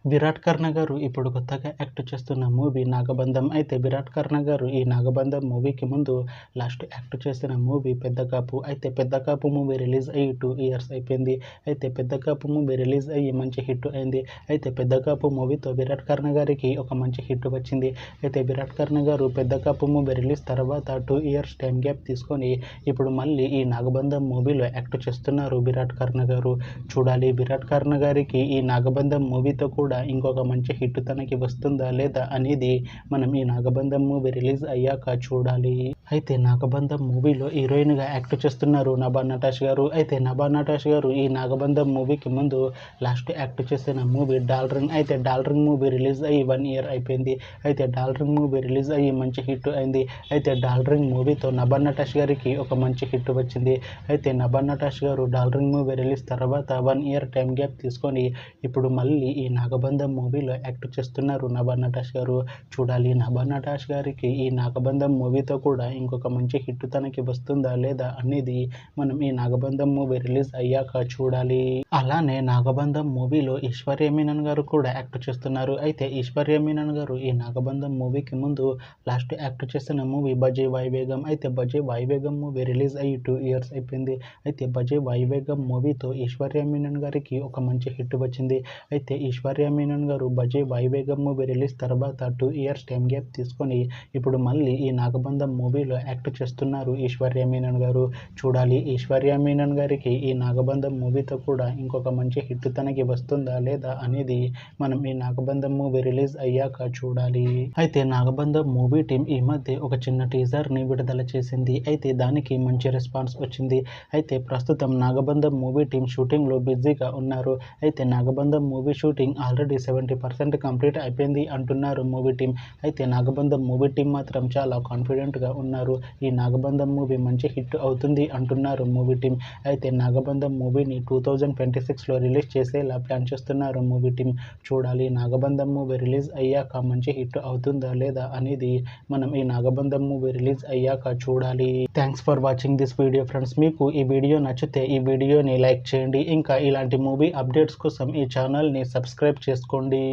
విరాట్ కర్ణ గారు ఇప్పుడు కొత్తగా యాక్ట్ చేస్తున్న మూవీ నాగబంధం. అయితే విరాట్ కర్ణ గారు ఈ నాగబంధం మూవీకి ముందు లాస్ట్ యాక్ట్ చేసిన మూవీ పెద్ద కాపు. అయితే పెద్ద కాపు మూవీ రిలీజ్ అయ్యి 2 ఇయర్స్ అయిపోయింది. అయితే పెద్ద కాపు మూవీ రిలీజ్ అయ్యి మంచి హిట్ అయింది. అయితే పెద్ద కాపు మూవీతో విరాట్ కర్ణ గారికి ఒక మంచి హిట్ వచ్చింది. అయితే విరాట్ కర్ణ గారు పెద్ద కాపు మూవీ రిలీజ్ తర్వాత 2 ఇయర్స్ టైం గ్యాప్ తీసుకొని ఇప్పుడు మళ్ళీ ఈ నాగబంధం మూవీలో యాక్ట్ చేస్తున్నారు విరాట్ కర్ణ గారు. చూడాలి విరాట్ కర్ణ గారికి ఈ నాగబంధం మూవీతో కూడా ఇంకొక మంచి హిట్ తనకి వస్తుందా లేదా అనేది మనం ఈ నాగబంధం మూవీ రిలీజ్ అయ్యాక చూడాలి. అయితే నాగబంధం మూవీలో హీరోయిన్గా యాక్ట్ చేస్తున్నారు నభా నటాష్ గారు. అయితే నభా నటాష్ గారు ఈ నాగబంధం మూవీకి ముందు లాస్ట్ యాక్ట్ చేసిన మూవీ డాల్రింగ్. అయితే డాల్రింగ్ మూవీ రిలీజ్ అయ్యి 1 ఇయర్ అయిపోయింది. అయితే డాల్రింగ్ మూవీ రిలీజ్ అయ్యి మంచి హిట్ అయింది. అయితే డాల్రింగ్ మూవీతో నభా నటాష్ గారికి ఒక మంచి హిట్ వచ్చింది. అయితే నభా నటాష్ గారు డాల్రింగ్ మూవీ రిలీజ్ తర్వాత 1 ఇయర్ టైం గ్యాప్ తీసుకొని ఇప్పుడు మళ్ళీ ఈ నాగబంధం మూవీలో యాక్ట్ చేస్తున్నారు నభా నటాష్ గారు. చూడాలి నభా నటాష్ గారికి ఈ నాగబంధం మూవీతో కూడా ఇంకొక మంచి హిట్ తనకి వస్తుందా లేదా అనేది మనం ఈ నాగబంధం మూవీ రిలీజ్ అయ్యాక చూడాలి. అలానే నాగబంధం మూవీలో ఈశ్వర్య మీనన్ గారు కూడా యాక్ట్ చేస్తున్నారు. అయితే ఈశ్వర్య మీనన్ గారు ఈ నాగబంధం మూవీకి ముందు లాస్ట్ యాక్ట్ చేసిన మూవీ బజే వాయువేగం. అయితే బజే వాయువేగం మూవీ రిలీజ్ అయ్యి 2 ఇయర్స్ అయిపోయింది. అయితే బజే వాయువేగం మూవీతో ఈశ్వర్య మీనన్ గారికి ఒక మంచి హిట్ వచ్చింది. అయితే ఈశ్వర్య మీనన్ గారు బజే వాయువేగం మూవీ రిలీజ్ తర్వాత 2 ఇయర్స్ టైం గ్యాప్ తీసుకొని ఇప్పుడు మళ్ళీ ఈ నాగబంధం మూవీలో యాక్ట్ చేస్తున్నారు ఈశ్వర్య మీనన్ గారు. చూడాలి ఈశ్వర్య మీనన్ గారికి ఈ నాగబంధం మూవీతో కూడా ఇంకొక మంచి హిట్ తనకి వస్తుందా లేదా అనేది మనం ఈ నాగబంధం మూవీ రిలీజ్ అయ్యాక చూడాలి. అయితే నాగబంధం మూవీ టీం ఈ మధ్య ఒక చిన్న టీజర్ని విడుదల చేసింది. అయితే దానికి మంచి రెస్పాన్స్ వచ్చింది. అయితే ప్రస్తుతం నాగబంధం మూవీ టీం షూటింగ్లో బిజీగా ఉన్నారు. అయితే నాగబంధం మూవీ షూటింగ్ ఆల్రెడీ 70% కంప్లీట్ అయిపోయింది అంటున్నారు మూవీ టీం. అయితే నాగబంధం మూవీ టీం మాత్రం చాలా కాన్ఫిడెంట్గా ఉన్నారు. ఈ నాగబంధం మూవీ మంచి హిట్ అవుతుంది అంటున్నారు మూవీ టీం. అయితే నాగబంధం మూవీని 2026లో రిలీజ్ చేసేలా ప్లాన్ చేస్తున్నారు మూవీ టీం. చూడాలి నాగబంధం మూవీ రిలీజ్ అయ్యాక మంచి హిట్ అవుతుందా లేదా అనేది మనం ఈ నాగబంధం మూవీ రిలీజ్ అయ్యాక చూడాలి. Thanks for watching this video friends. మీకు ఈ వీడియో నచ్చితే ఈ వీడియోని లైక్ చేయండి. ఇంకా ఇలాంటి మూవీ అప్డేట్స్ కోసం ఈ ఛానల్ని సబ్స్క్రైబ్ చేసుకోండి.